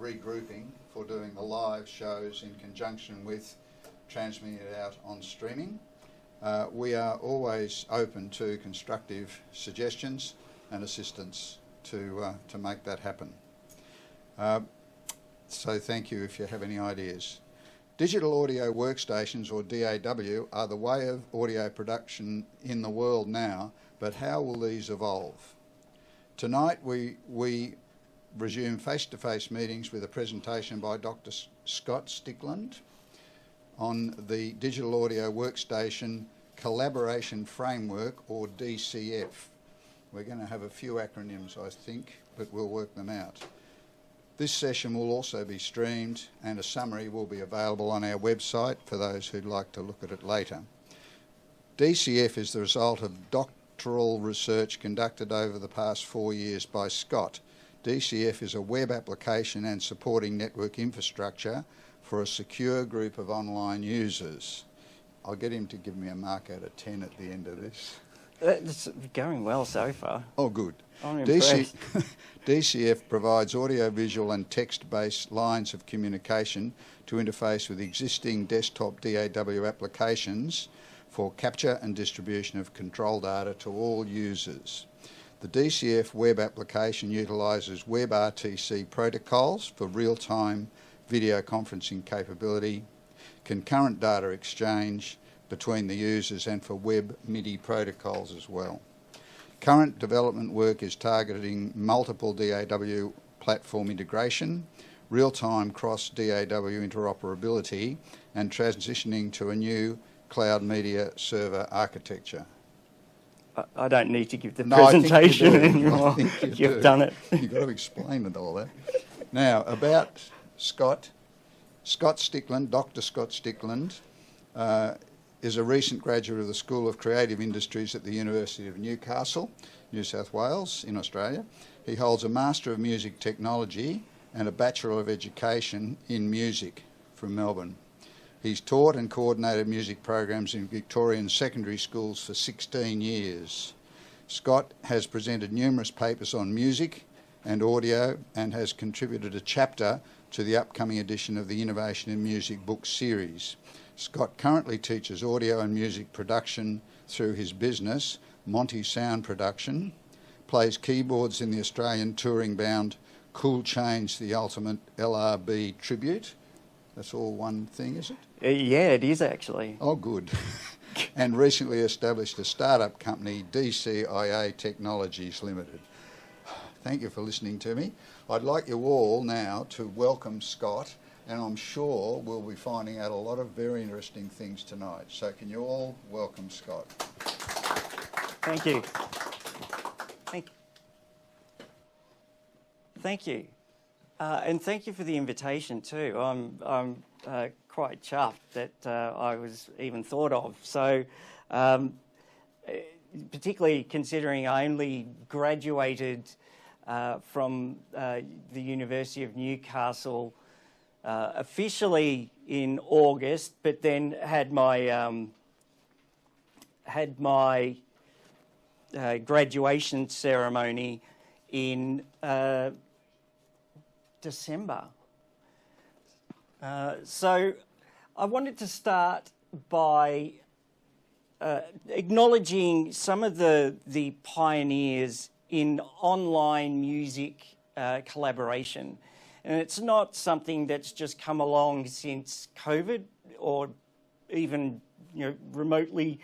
regrouping for doing the live shows in conjunction with transmitting it out on streaming. We are always open to constructive suggestions and assistance to make that happen. So thank you if you have any ideas. Digital audio workstations, or DAW, are the way of audio production in the world now, but how will these evolve? Tonight we resume face-to-face meetings with a presentation by Dr. Scott Stickland on the Digital Audio Workstation Collaboration Framework, or DCF. We're going to have a few acronyms, I think, but we'll work them out. This session will also be streamed, and a summary will be available on our website for those who'd like to look at it later. DCF is the result of doctoral research conducted over the past 4 years by Scott. DCF is a web application and supporting network infrastructure for a secure group of online users. I'll get him to give me a mark out of 10 at the end of this. It's going well so far. Oh, good. I'm impressed. DCF provides audio-visual and text-based lines of communication to interface with existing desktop DAW applications for capture and distribution of control data to all users. The DCF web application utilises WebRTC protocols for real-time video conferencing capability, concurrent data exchange between the users, and for web MIDI protocols as well. Current development work is targeting multiple DAW platform integration, real-time cross-DAW interoperability, and transitioning to a new cloud media server architecture. I don't need to give the presentation anymore. You've done it. You've got to explain it all that. Now, about Scott. Scott Stickland, Dr. Scott Stickland, is a recent graduate of the School of Creative Industries at the University of Newcastle, New South Wales in Australia. He holds a Master of Music Technology and a Bachelor of Education in Music from Melbourne. He's taught and coordinated music programs in Victorian secondary schools for 16 years. Scott has presented numerous papers on music and audio and has contributed a chapter to the upcoming edition of the Innovation in Music book series. Scott currently teaches audio and music production through his business, Monty Sound Production, plays keyboards in the Australian touring-bound Cool Change the Ultimate LRB Tribute. That's all one thing, is it? Yeah, it is actually. Oh, good. And recently established a startup company, DCIA Technologies Limited. Thank you for listening to me. I'd like you all now to welcome Scott, and I'm sure we'll be finding out a lot of very interesting things tonight. So can you all welcome Scott? Thank you. Thank you. And thank you for the invitation too. I'm quite chuffed that I was even thought of. So, particularly considering I only graduated from the University of Newcastle officially in August, but then had my graduation ceremony in December. So I wanted to start by acknowledging some of the pioneers in online music collaboration. And it's not something that's just come along since COVID or even remotely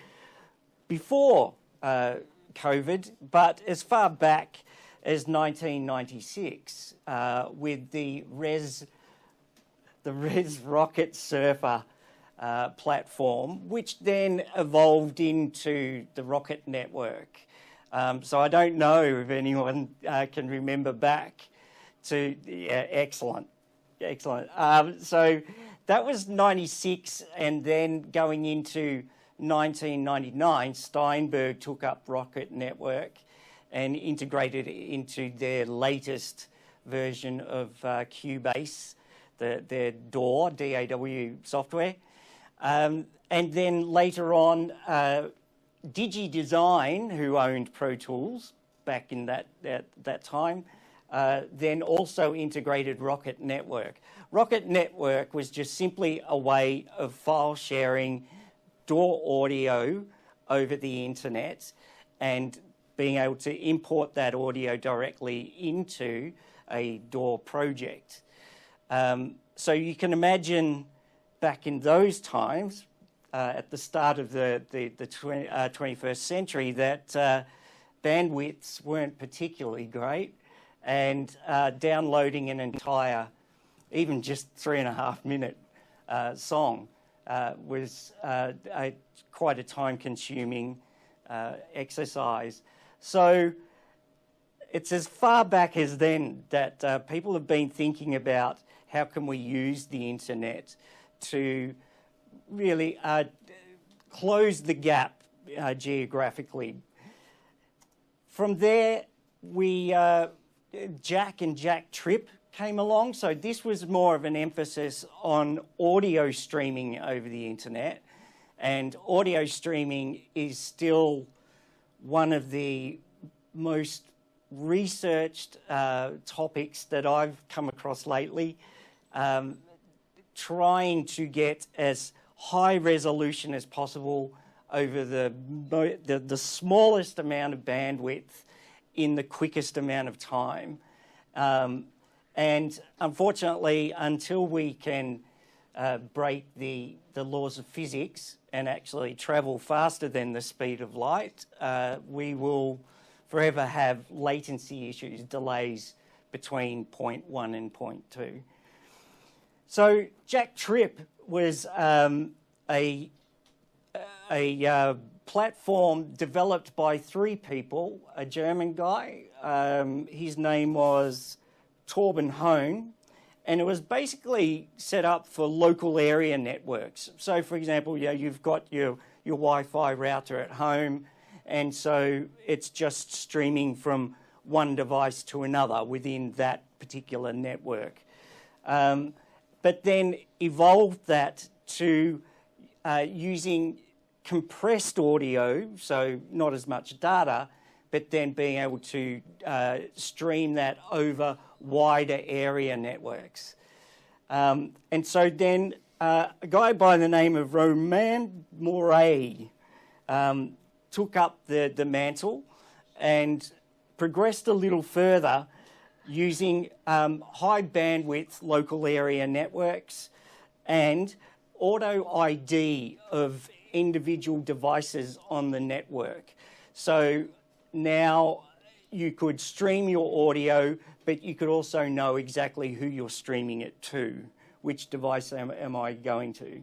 before COVID, but as far back as 1996 with the Res Rocket Surfer platform, which then evolved into the Rocket Network. So I don't know if anyone can remember back to, yeah, excellent. So that was 96, and then going into 1999, Steinberg took up Rocket Network and integrated it into their latest version of Cubase, their DAW software. And then later on, DigiDesign, who owned Pro Tools back in that time, then also integrated Rocket Network. Rocket Network was just simply a way of file sharing DAW audio over the internet and being able to import that audio directly into a DAW project. So you can imagine back in those times, at the start of the 21st century, that bandwidths weren't particularly great, and downloading an entire, even just 3.5 minute song was quite a time-consuming exercise. So it's as far back as then that people have been thinking about how can we use the internet to really close the gap geographically. From there, Jack and Jack Trip came along. So this was more of an emphasis on audio streaming over the internet. And audio streaming is still one of the most researched topics that I've come across lately. Trying to get as high resolution as possible over the smallest amount of bandwidth in the quickest amount of time. And unfortunately, until we can break the laws of physics and actually travel faster than the speed of light, we will forever have latency issues, delays between point 1 and point 2. So Jack Trip was a platform developed by 3 people, a German guy, his name was Torben Hone, and it was basically set up for local area networks. So for example, you've got your Wi-Fi router at home, and so it's just streaming from one device to another within that particular network. But then evolved that to using compressed audio, so not as much data, but then being able to stream that over wider area networks. And so then a guy by the name of Romain Moret took up the mantle and progressed a little further using high bandwidth local area networks and auto ID of individual devices on the network. So now you could stream your audio, but you could also know exactly who you're streaming it to, which device am I going to.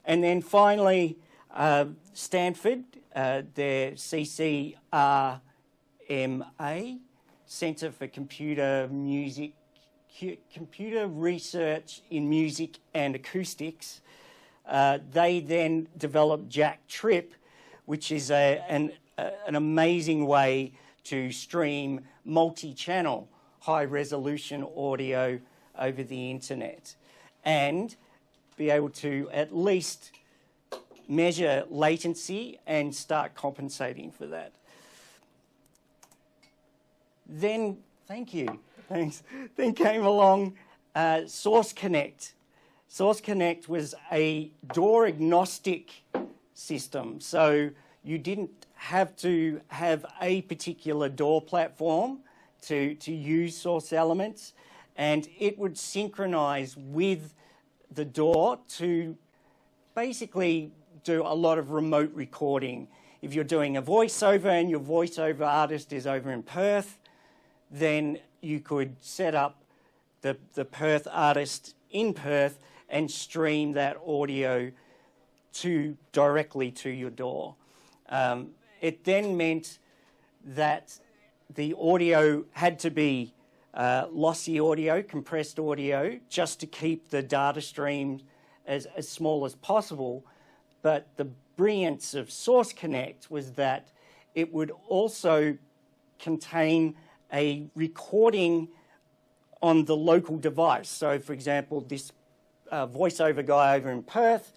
And then finally, Stanford, their CCRMA, Centre for Computer Research in Music and Acoustics, they then developed Jack Trip, which is an amazing way to stream multi-channel high-resolution audio over the internet and be able to at least measure latency and start compensating for that. Then, thank you, thanks. Then came along Source Connect. Source Connect was a DAW-agnostic system, so you didn't have to have a particular DAW platform to use source elements, and it would synchronize with the DAW to basically do a lot of remote recording. If you're doing a voiceover and your voiceover artist is over in Perth, then you could set up the Perth artist in Perth and stream that audio directly to your DAW. It then meant that the audio had to be lossy audio, compressed audio, just to keep the data stream as small as possible. But the brilliance of Source Connect was that it would also contain a recording on the local device. So, for example, this voiceover guy over in Perth,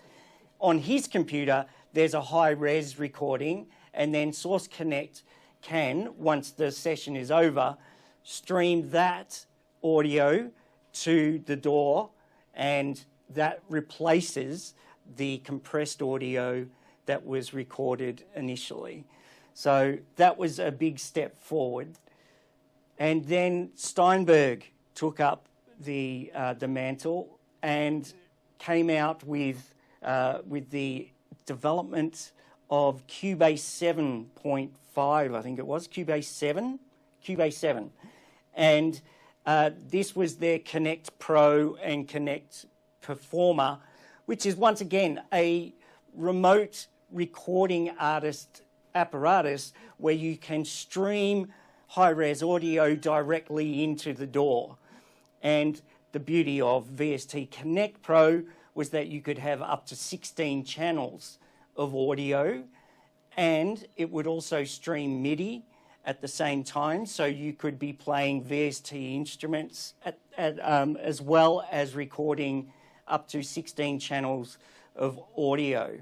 on his computer, there's a high-res recording, and then Source Connect can, once the session is over, stream that audio to the DAW, and that replaces the compressed audio that was recorded initially. So that was a big step forward. And then Steinberg took up the mantle and came out with the development of Cubase 7.5, I think it was, Cubase 7. And this was their Connect Pro and Connect Performer, which is once again a remote recording artist apparatus where you can stream high-res audio directly into the DAW. And the beauty of VST Connect Pro was that you could have up to 16 channels of audio, and it would also stream MIDI at the same time, so you could be playing VST instruments as well as recording up to 16 channels of audio.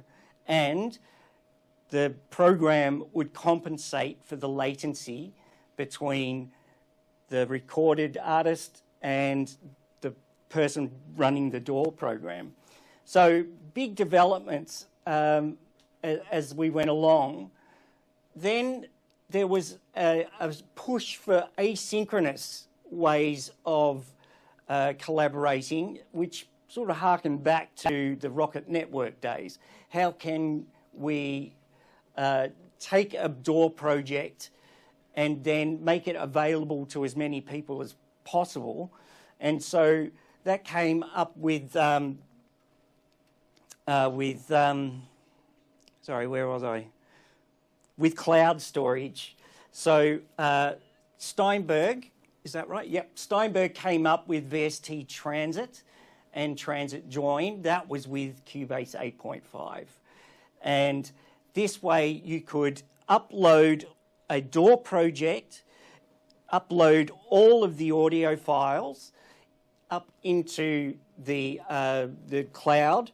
And the program would compensate for the latency between the recorded artist and the person running the DAW program. So big developments as we went along. Then there was a push for asynchronous ways of collaborating, which sort of harkened back to the Rocket Network days. How can we take a DAW project and then make it available to as many people as possible? And so that came up with with cloud storage. So Steinberg, is that right? Yep, Steinberg came up with VST Transit and Transit Join. That was with Cubase 8.5. And this way you could upload a DAW project, upload all of the audio files up into the cloud,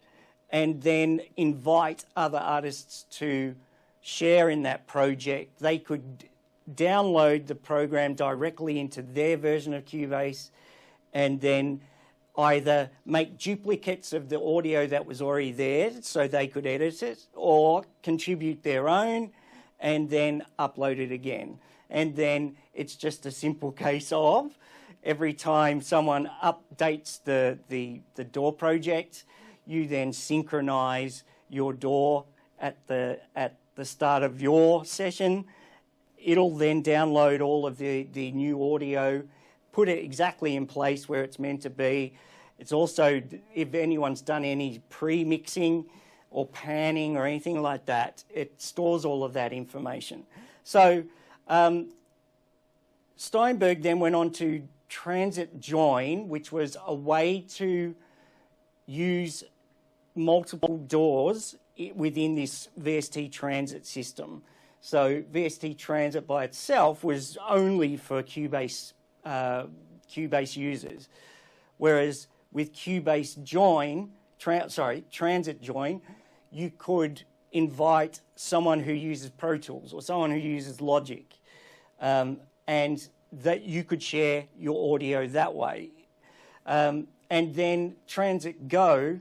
and then invite other artists to share in that project. They could download the program directly into their version of Cubase and then either make duplicates of the audio that was already there so they could edit it, or contribute their own and then upload it again. And then it's just a simple case of every time someone updates the DAW project, you then synchronize your DAW at the start of your session. It'll then download all of the new audio, put it exactly in place where it's meant to be. It's also, if anyone's done any pre-mixing or panning or anything like that, it stores all of that information. So Steinberg then went on to Transit Join, which was a way to use multiple DAWs within this VST Transit system. So VST Transit by itself was only for Cubase users, whereas with Cubase Join, Transit Join, you could invite someone who uses Pro Tools or someone who uses Logic, and that you could share your audio that way. And then Transit Go,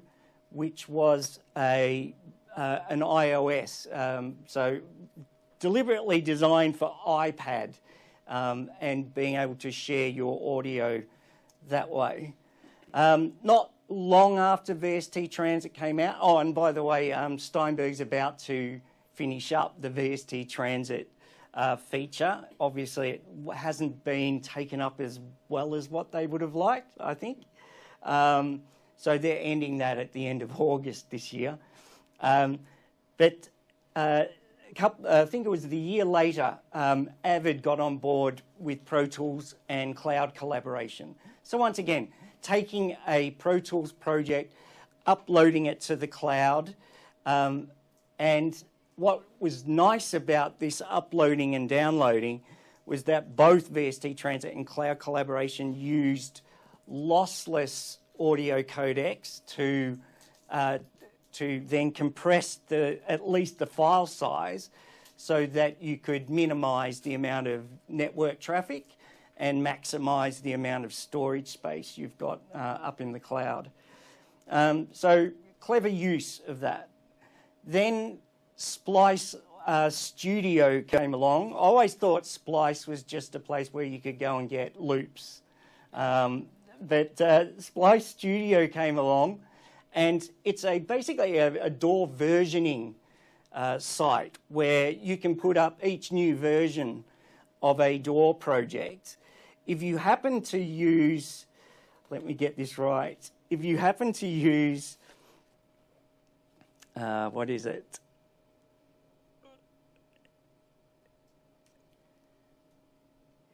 which was an iOS, so deliberately designed for iPad, and being able to share your audio that way. Not long after VST Transit came out, oh, and by the way, Steinberg's about to finish up the VST Transit feature. Obviously, it hasn't been taken up as well as what they would have liked, I think. So they're ending that at the end of August this year. But I think it was the year later, Avid got on board with Pro Tools and cloud collaboration. So once again, taking a Pro Tools project, uploading it to the cloud, and what was nice about this uploading and downloading was that both VST Transit and cloud collaboration used lossless audio codecs to then compress at least the file size so that you could minimise the amount of network traffic and maximise the amount of storage space you've got up in the cloud. So clever use of that. Then Splice Studio came along. I always thought Splice was just a place where you could go and get loops. But Splice Studio came along, and it's basically a DAW versioning site where you can put up each new version of a DAW project. If you happen to use, let me get this right, if you happen to use, what is it?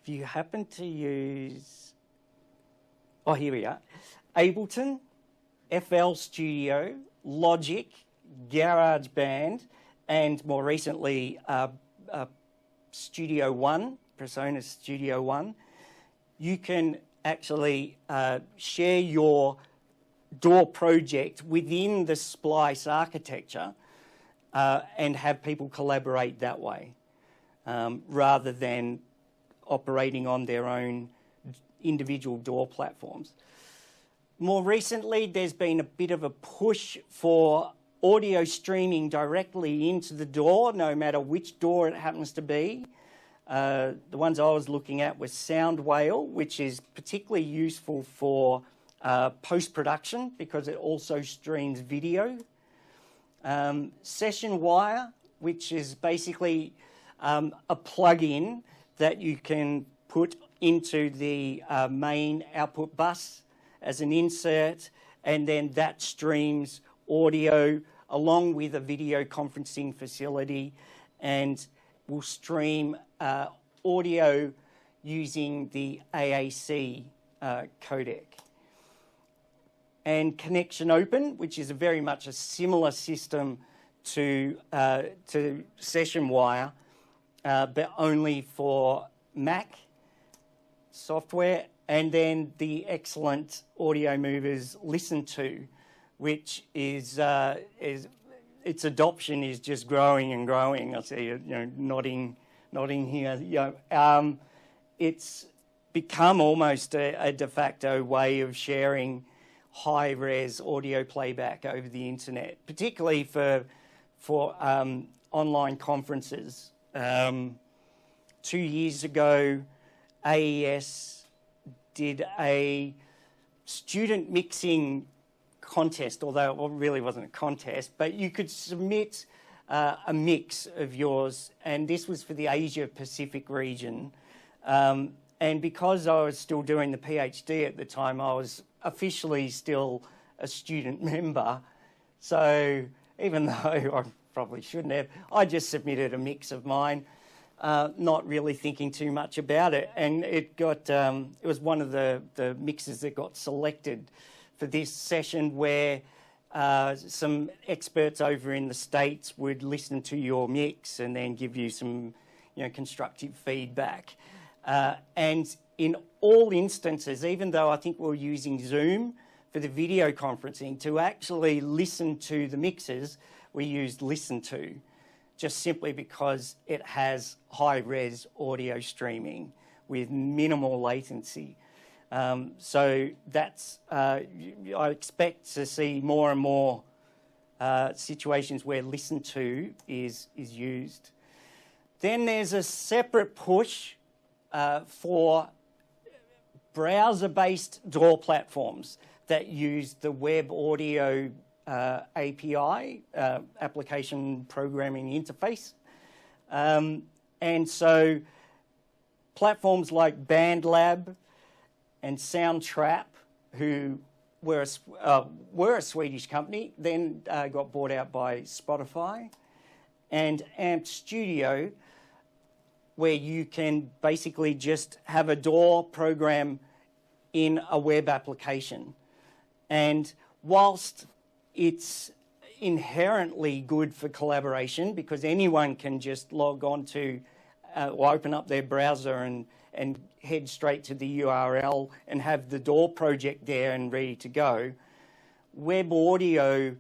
If you happen to use, oh, here we are, Ableton, FL Studio, Logic, GarageBand, and more recently, Studio One, Presonus Studio One, you can actually share your DAW project within the Splice architecture and have people collaborate that way, rather than operating on their own individual DAW platforms. More recently, there's been a bit of a push for audio streaming directly into the DAW, no matter which DAW it happens to be. The ones I was looking at was SoundWhale, which is particularly useful for post-production because it also streams video. SessionWire, which is basically a plug-in that you can put into the main output bus as an insert, and then that streams audio along with a video conferencing facility and will stream audio using the AAC codec. And Connection Open, which is very much a similar system to SessionWire, but only for Mac software, and then the excellent Audio Movers Listen To, which is its adoption is just growing and growing. I see you nodding here. It's become almost a de facto way of sharing high-res audio playback over the internet, particularly for online conferences. 2 years ago, AES did a student mixing contest, although it really wasn't a contest, but you could submit a mix of yours, and this was for the Asia Pacific region. And because I was still doing the PhD at the time, I was officially still a student member. So even though I probably shouldn't have, I just submitted a mix of mine, not really thinking too much about it. And it was one of the mixes that got selected for this session, where some experts over in the States would listen to your mix and then give you some constructive feedback. And in all instances, even though I think we're using Zoom for the video conferencing, to actually listen to the mixes, we used Listen To, just simply because it has high-res audio streaming with minimal latency. So that's, I expect to see more and more situations where Listen To is used. Then there's a separate push for browser-based DAW platforms that use the Web Audio API, Application Programming Interface. And so platforms like BandLab and Soundtrap, who were a Swedish company, then got bought out by Spotify, and Amp Studio, where you can basically just have a DAW program in a web application. And whilst it's inherently good for collaboration, because anyone can just log on to or open up their browser and head straight to the URL and have the DAW project there and ready to go, web audio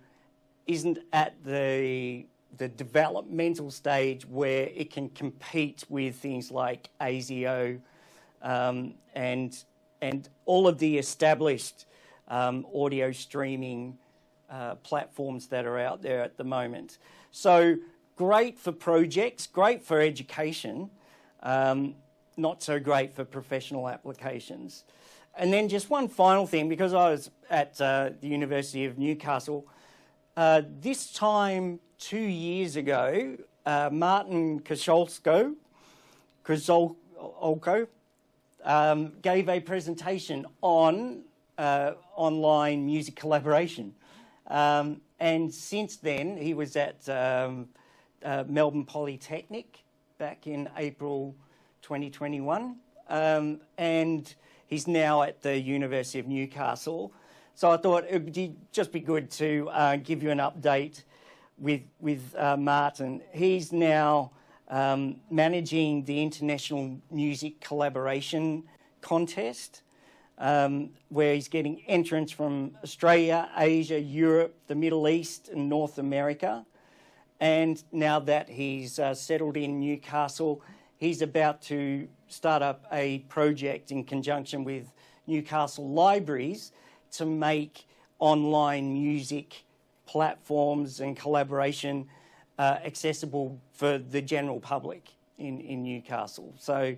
isn't at the developmental stage where it can compete with things like ASIO and all of the established audio streaming platforms that are out there at the moment. So great for projects, great for education, not so great for professional applications. And then just one final thing, because I was at the University of Newcastle, this time 2 years ago, Martin Koszolko gave a presentation on online music collaboration. And since then, he was at Melbourne Polytechnic back in April 2021, and he's now at the University of Newcastle. So I thought it would just be good to give you an update with Martin. He's now managing the International Music Collaboration Contest, where he's getting entrants from Australia, Asia, Europe, the Middle East and North America. And now that he's settled in Newcastle, he's about to start up a project in conjunction with Newcastle Libraries to make online music platforms and collaboration accessible for the general public in Newcastle. So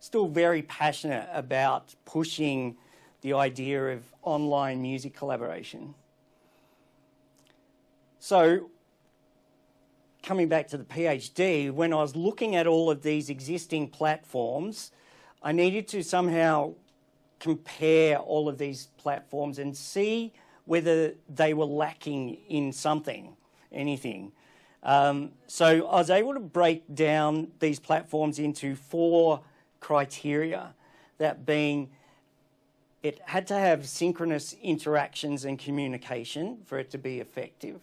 still very passionate about pushing the idea of online music collaboration. So coming back to the PhD, when I was looking at all of these existing platforms, I needed to somehow compare all of these platforms and see whether they were lacking in anything. So I was able to break down these platforms into 4 criteria, that being it had to have synchronous interactions and communication for it to be effective.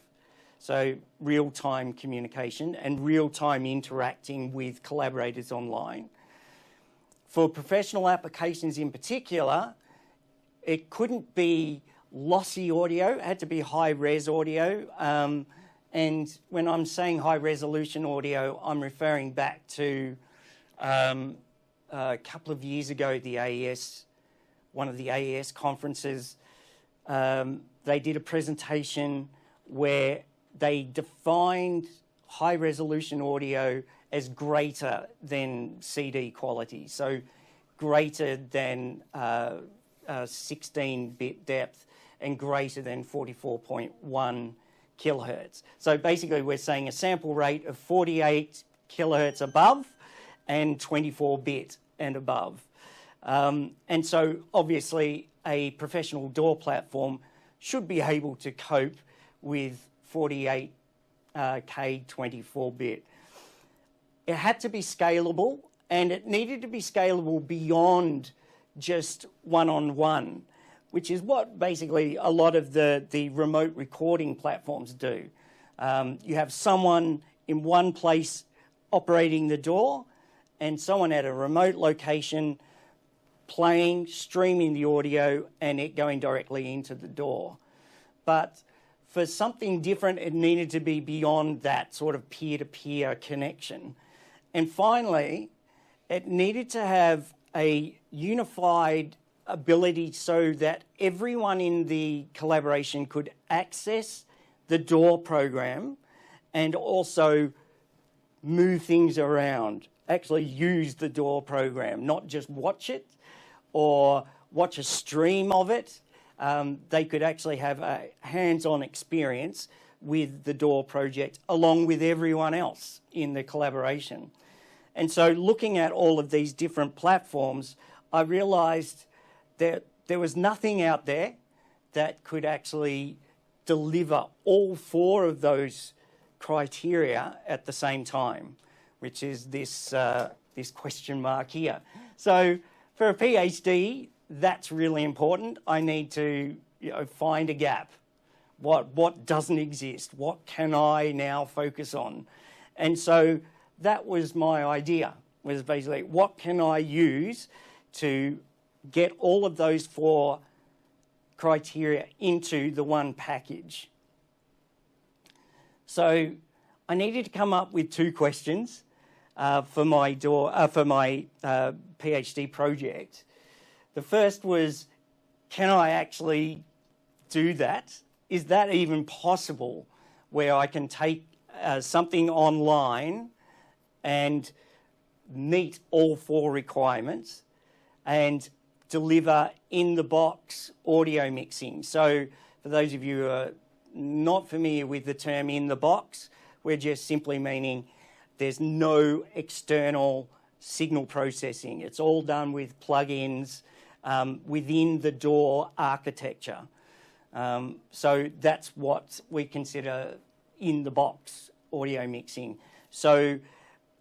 So real-time communication and real-time interacting with collaborators online. For professional applications in particular, it couldn't be lossy audio, it had to be high-res audio. And when I'm saying high-resolution audio, I'm referring back to a couple of years ago, the AES, one of the AES conferences, they did a presentation where they defined high-resolution audio as greater than CD quality, so greater than 16-bit depth and greater than 44.1 kilohertz. So basically we're saying a sample rate of 48 kilohertz above and 24-bit and above. And so obviously a professional DAW platform should be able to cope with 48K 24-bit. It had to be scalable, and it needed to be scalable beyond just one-on-one, which is what basically a lot of the remote recording platforms do. You have someone in one place operating the DAW and someone at a remote location playing, streaming the audio, and it going directly into the DAW. But for something different, it needed to be beyond that sort of peer-to-peer connection. And finally, it needed to have a unified ability so that everyone in the collaboration could access the DAW program and also move things around, actually use the DAW program, not just watch it or watch a stream of it. They could actually have a hands-on experience with the DAW project along with everyone else in the collaboration. And so looking at all of these different platforms, I realised that there was nothing out there that could actually deliver all 4 of those criteria at the same time, which is this question mark here. So for a PhD, that's really important. I need to find a gap. What doesn't exist? What can I now focus on? And so that was my idea, was basically what can I use to get all of those 4 criteria into the one package. So I needed to come up with 2 questions. for my PhD project. The first was, can I actually do that? Is that even possible, where I can take something online and meet all 4 requirements and deliver in-the-box audio mixing? So for those of you who are not familiar with the term in-the-box, we're just simply meaning there's no external signal processing. It's all done with plugins within the DAW architecture. So that's what we consider in-the-box audio mixing. So,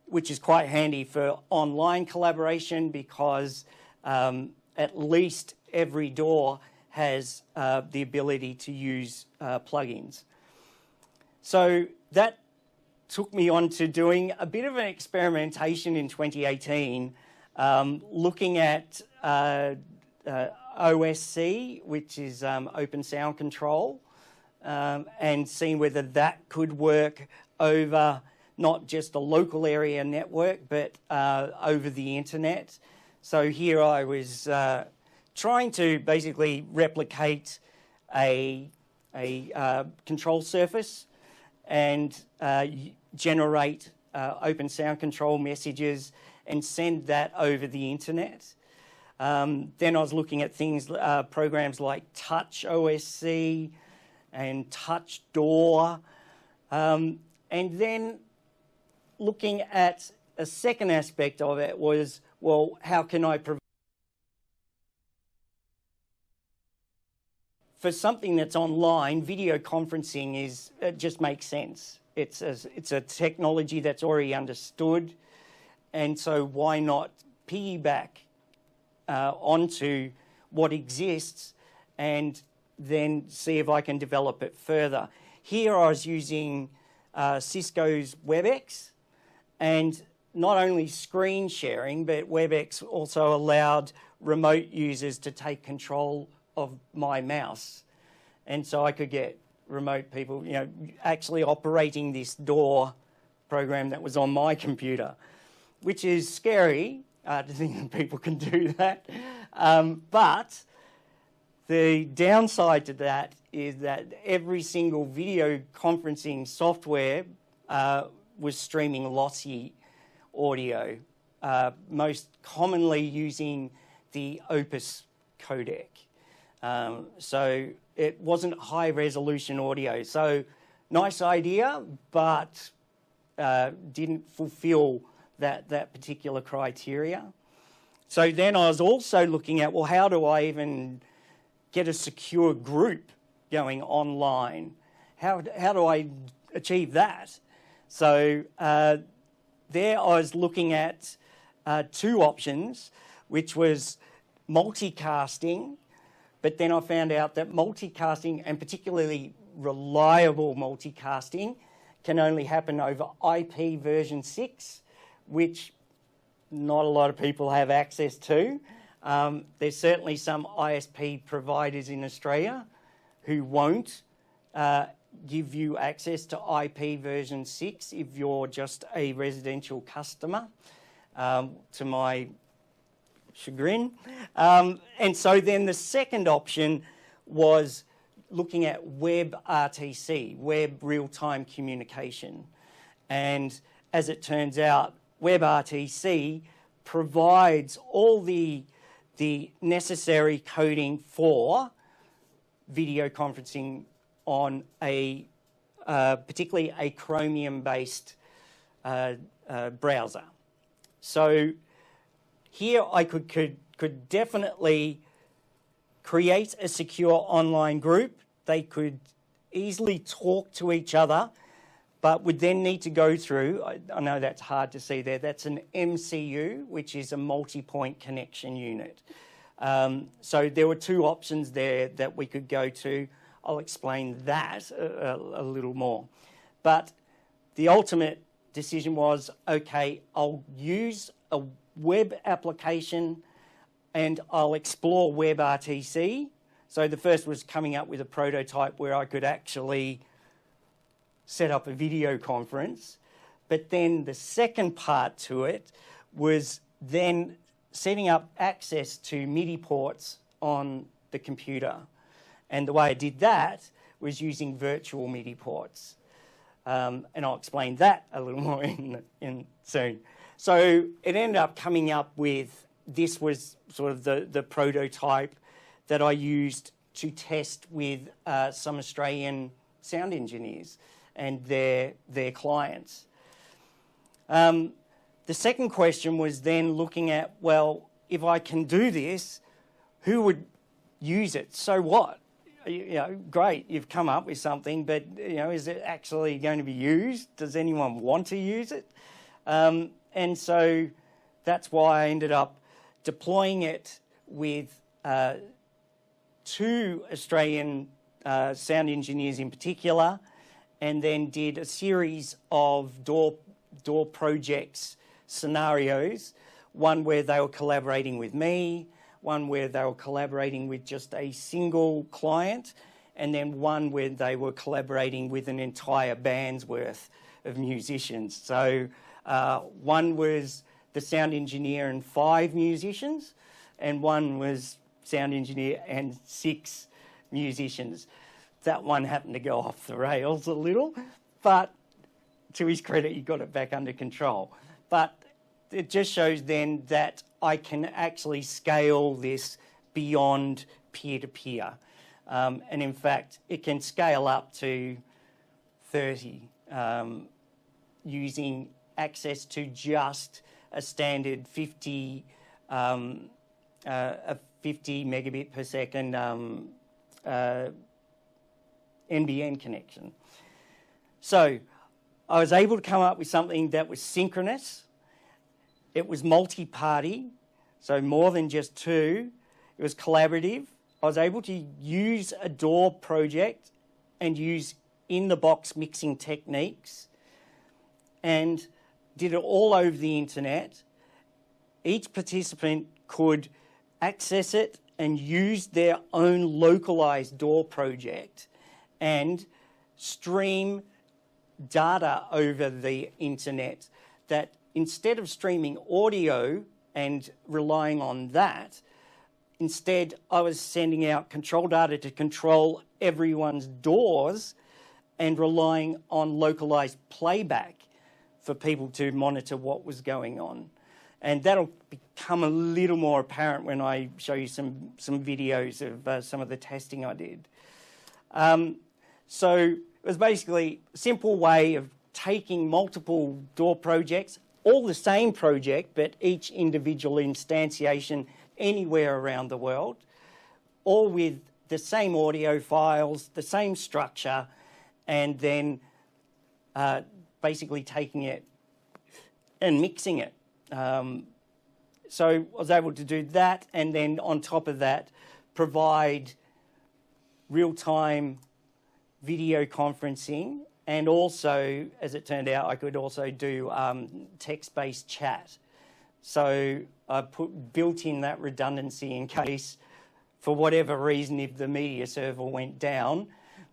which is quite handy for online collaboration, because at least every DAW has the ability to use plugins. So that took me on to doing a bit of an experimentation in 2018, looking at OSC, which is Open Sound Control, and seeing whether that could work over not just a local area network, but over the internet. So here I was trying to basically replicate a control surface and generate open sound control messages and send that over the internet. Then I was looking at things, programs like Touch OSC and Touch DAW, and then looking at a second aspect of it was, well, how can I provide for something that's online? Video conferencing it just makes sense. It's a technology that's already understood, and so why not piggyback onto what exists and then see if I can develop it further. Here I was using Cisco's WebEx, and not only screen sharing, but WebEx also allowed remote users to take control of my mouse. And so I could get remote people, actually operating this DAW program that was on my computer, which is scary to think that people can do that. But the downside to that is that every single video conferencing software was streaming lossy audio, most commonly using the Opus codec. So it wasn't high resolution audio. So nice idea, but didn't fulfill that particular criteria. So then I was also looking at, well, how do I even get a secure group going online? How do I achieve that? So there I was looking at 2 options, which was multicasting, but then I found out that multicasting, and particularly reliable multicasting, can only happen over IP version 6, which not a lot of people have access to. There's certainly some ISP providers in Australia who won't give you access to IP version 6 if you're just a residential customer, to my chagrin. And so then the second option was looking at WebRTC, Web Real-Time Communication. And as it turns out, WebRTC provides all the necessary coding for video conferencing on particularly a Chromium-based browser. So here I could definitely create a secure online group. They could easily talk to each other, but would then need to go through, I know that's hard to see there, that's an MCU, which is a multi-point connection unit. So there were 2 options there that we could go to. I'll explain that a little more. But the ultimate decision was, okay, I'll use a web application and I'll explore WebRTC. So the first was coming up with a prototype where I could actually set up a video conference. But then the second part to it was then setting up access to MIDI ports on the computer. And the way I did that was using virtual MIDI ports. And I'll explain that a little more in soon. So it ended up coming up with, this was sort of the prototype that I used to test with some Australian sound engineers and their clients. The second question was then looking at, well, if I can do this, who would use it? So what? You know, great, you've come up with something, but, you know, is it actually going to be used? Does anyone want to use it? And so that's why I ended up deploying it with 2 Australian sound engineers in particular, and then did a series of DAW projects scenarios, one where they were collaborating with me, one where they were collaborating with just a single client, and then one where they were collaborating with an entire band's worth of musicians. So one was the sound engineer and 5 musicians, and one was sound engineer and 6 musicians. That one happened to go off the rails a little, but to his credit, he got it back under control. But it just shows then that I can actually scale this beyond peer-to-peer. And in fact, it can scale up to 30 using access to just a standard 50 megabit per second NBN connection. So I was able to come up with something that was synchronous. It was multi-party, so more than just 2. It was collaborative. I was able to use a DAW project and use in-the-box mixing techniques, and did it all over the internet. Each participant could access it and use their own localized DAW project and stream data over the internet, that instead of streaming audio and relying on that, instead I was sending out control data to control everyone's DAWs and relying on localized playback for people to monitor what was going on. And that'll become a little more apparent when I show you some videos of some of the testing I did. So it was basically a simple way of taking multiple DAW projects, all the same project, but each individual instantiation anywhere around the world, all with the same audio files, the same structure, and then basically taking it and mixing it. So I was able to do that, and then on top of that, provide real-time video conferencing, and also, as it turned out, I could also do text-based chat. So I built in that redundancy in case, for whatever reason, if the media server went down,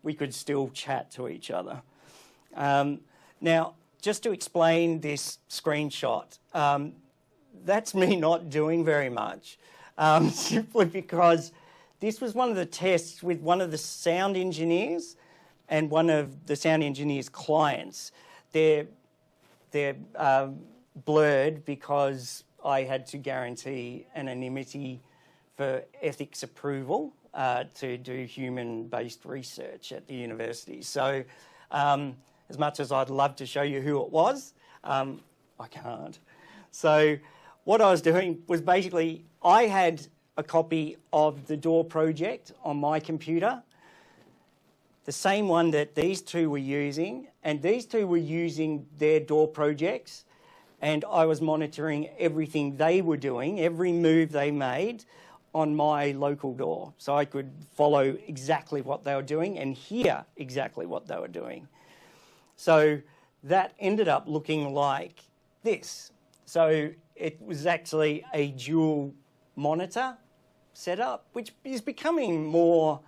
we could still chat to each other. Now, just to explain this screenshot, that's me not doing very much, simply because this was one of the tests with one of the sound engineers and one of the sound engineer's clients. They're blurred because I had to guarantee anonymity for ethics approval to do human-based research at the university. So as much as I'd love to show you who it was, I can't. So what I was doing was basically, I had a copy of the DAW project on my computer, the same one that these 2 were using, and these 2 were using their DAW projects, and I was monitoring everything they were doing, every move they made on my local DAW. So I could follow exactly what they were doing and hear exactly what they were doing. So that ended up looking like this. So it was actually a dual monitor setup, which is becoming more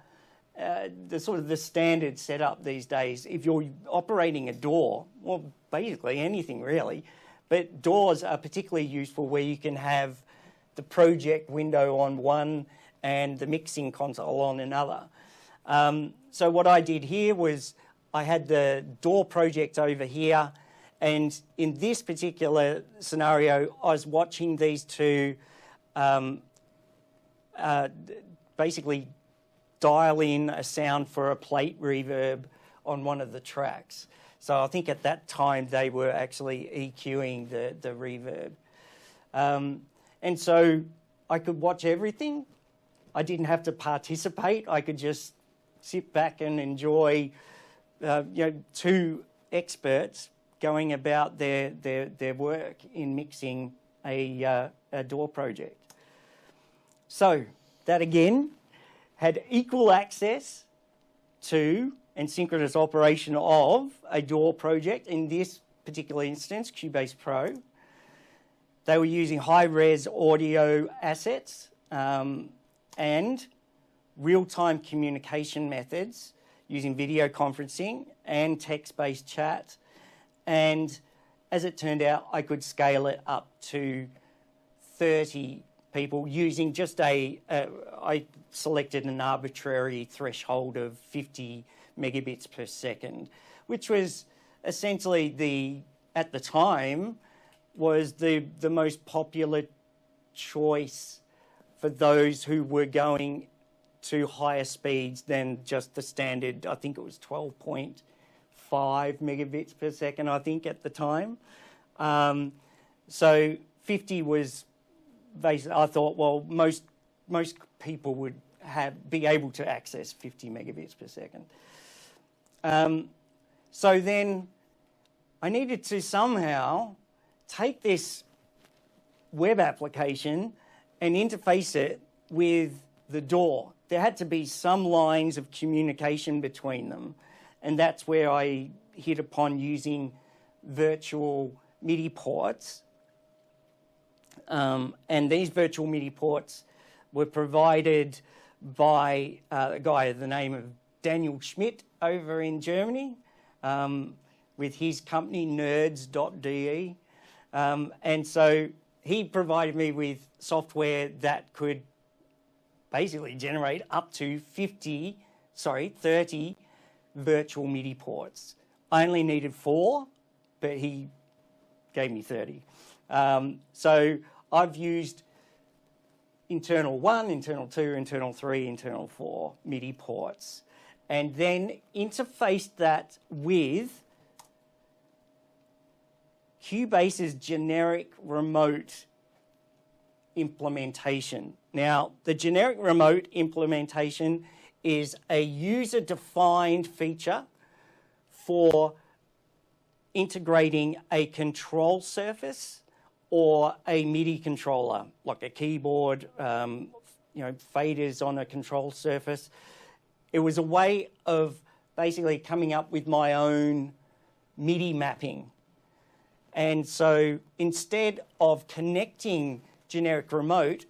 the sort of the standard setup these days. If you're operating a DAW, well, basically anything really, but DAWs are particularly useful where you can have the project window on one and the mixing console on another. So what I did here was I had the DAW project over here, and in this particular scenario, I was watching these two basically dial in a sound for a plate reverb on one of the tracks. So I think at that time they were actually EQing the reverb. And so I could watch everything. I didn't have to participate. I could just sit back and enjoy two experts going about their work in mixing a DAW project. So that again had equal access to and synchronous operation of a DAW project, in this particular instance, Cubase Pro. They were using high-res audio assets and real-time communication methods using video conferencing and text-based chat. And as it turned out, I could scale it up to 30 people using just I selected an arbitrary threshold of 50 megabits per second, which was essentially at the time, was the most popular choice for those who were going to higher speeds than just the standard. I think it was 12.5 megabits per second, I think, at the time. So 50 was basically, I thought, well, most people would be able to access 50 megabits per second. So then I needed to somehow take this web application and interface it with the DAW. There had to be some lines of communication between them, and that's where I hit upon using virtual MIDI ports. And these virtual MIDI ports were provided by a guy of the name of Daniel Schmidt over in Germany with his company nerds.de. And so he provided me with software that could basically generate up to 30 virtual MIDI ports. I only needed 4, but he gave me 30. So I've used internal 1, internal 2, internal 3, internal 4 MIDI ports, and then interfaced that with Cubase's generic remote implementation. Now, the generic remote implementation is a user-defined feature for integrating a control surface or a MIDI controller, like a keyboard, faders on a control surface. It was a way of basically coming up with my own MIDI mapping. And so instead of connecting generic remote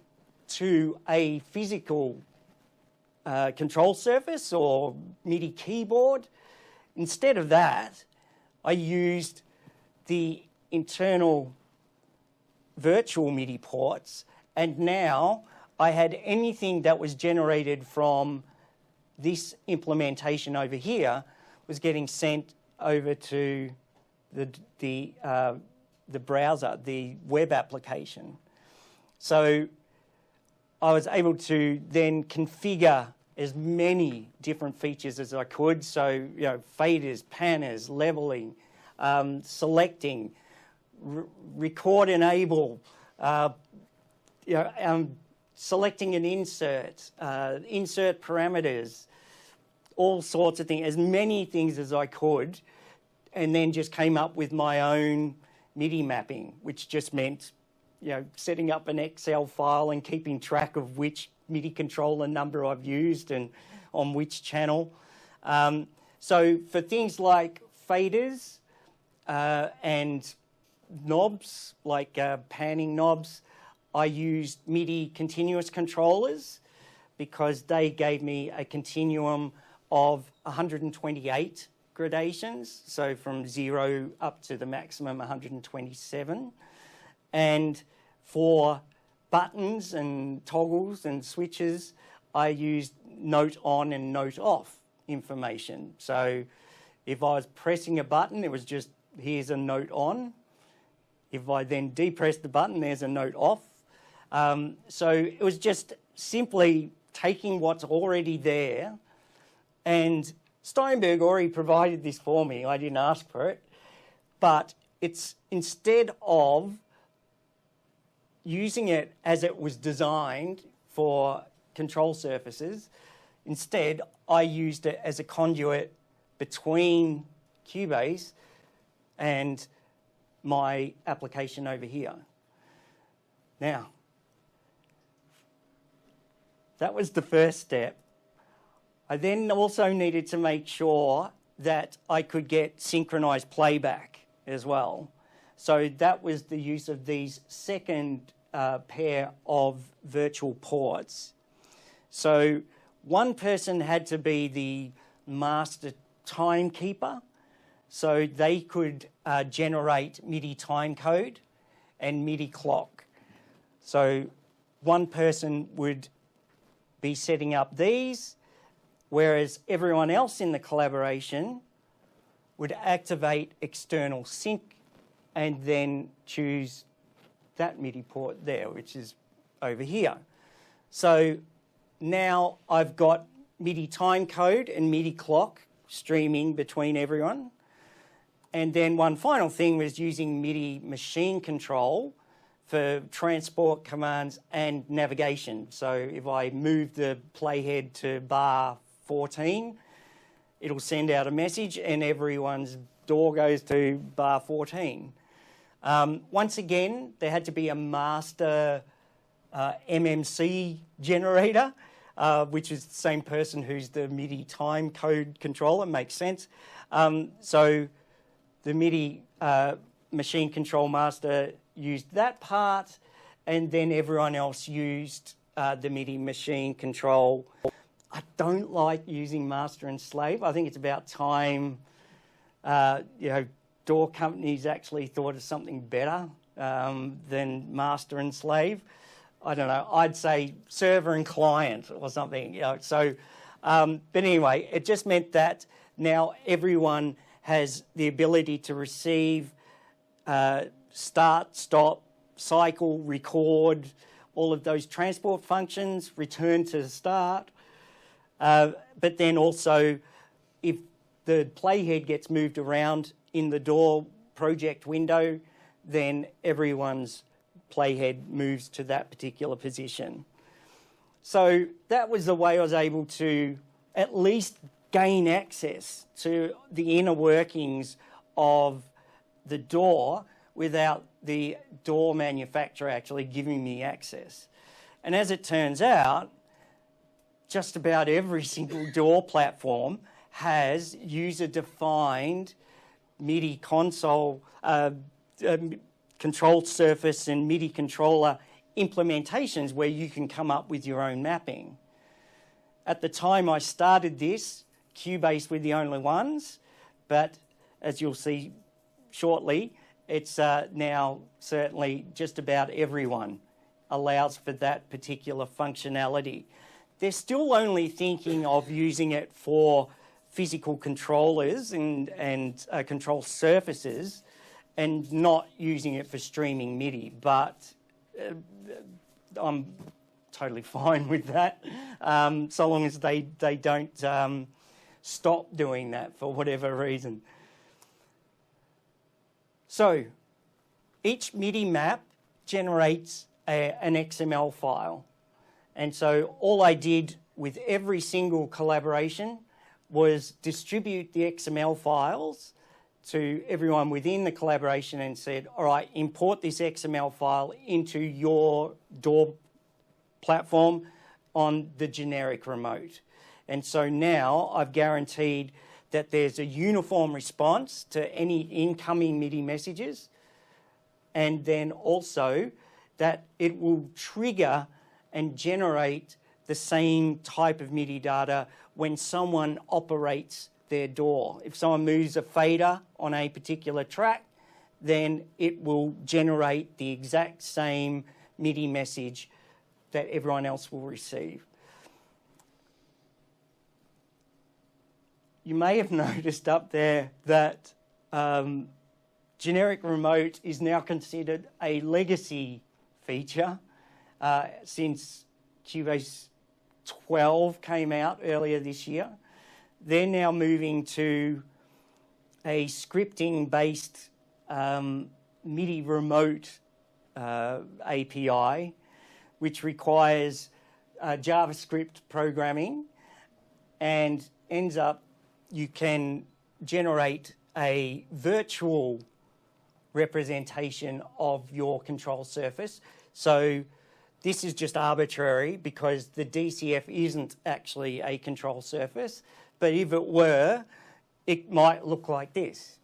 to a physical control surface or MIDI keyboard, instead of that, I used the internal virtual MIDI ports, and now I had anything that was generated from this implementation over here was getting sent over to the browser, the web application. So I was able to then configure as many different features as I could. So, faders, panners, leveling, selecting, record enable, selecting an insert, insert parameters, all sorts of things, as many things as I could, and then just came up with my own MIDI mapping, which just meant, setting up an Excel file and keeping track of which MIDI controller number I've used and on which channel. So for things like faders and knobs, like panning knobs, I used MIDI continuous controllers. because they gave me a continuum of 128 gradations, so from 0 up to the maximum 127. And for buttons and toggles and switches, I used note on and note off information. So if I was pressing a button, it was just, here's a note on. If I then depress the button, there's a note off. So it was just simply taking what's already there, and Steinberg already provided this for me. I didn't ask for it, but it's instead of using it as it was designed for control surfaces, instead I used it as a conduit between Cubase and my application over here. Now, that was the first step. I then also needed to make sure that I could get synchronized playback as well. So that was the use of these second pair of virtual ports. So one person had to be the master timekeeper, so they could generate MIDI time code and MIDI clock. So one person would be setting up these, whereas everyone else in the collaboration would activate external sync and then choose that MIDI port there, which is over here. So now I've got MIDI time code and MIDI clock streaming between everyone. And then one final thing was using MIDI machine control for transport commands and navigation. So if I move the playhead to bar 14, it'll send out a message and everyone's DAW goes to bar 14. Once again, there had to be a master MMC generator, which is the same person who's the MIDI time code controller, makes sense. So the MIDI machine control master used that part, and then everyone else used the MIDI machine control. I don't like using master and slave. I think it's about time, DAW companies actually thought of something better than master and slave. I don't know, I'd say server and client or something. But anyway, it just meant that now everyone has the ability to receive start, stop, cycle, record, all of those transport functions, return to start. But then also, if the playhead gets moved around in the DAW project window, then everyone's playhead moves to that particular position. So that was the way I was able to at least gain access to the inner workings of the DAW without the DAW manufacturer actually giving me access. And as it turns out, just about every single DAW platform has user-defined MIDI console, control surface and MIDI controller implementations where you can come up with your own mapping. At the time I started this, Cubase were the only ones, but as you'll see shortly, it's now certainly just about everyone allows for that particular functionality. They're still only thinking of using it for physical controllers and control surfaces and not using it for streaming MIDI, but I'm totally fine with that, so long as they don't stop doing that for whatever reason. So each MIDI map generates an XML file. And so all I did with every single collaboration was distribute the XML files to everyone within the collaboration and said, all right, import this XML file into your DAW platform on the generic remote. And so now I've guaranteed that there's a uniform response to any incoming MIDI messages, and then also that it will trigger and generate the same type of MIDI data when someone operates their DAW. If someone moves a fader on a particular track, then it will generate the exact same MIDI message that everyone else will receive. You may have noticed up there that generic remote is now considered a legacy feature since Cubase 12 came out earlier this year. They're now moving to a scripting-based MIDI remote API, which requires JavaScript programming and ends up you can generate a virtual representation of your control surface. So this is just arbitrary because the DCF isn't actually a control surface, but if it were, it might look like this,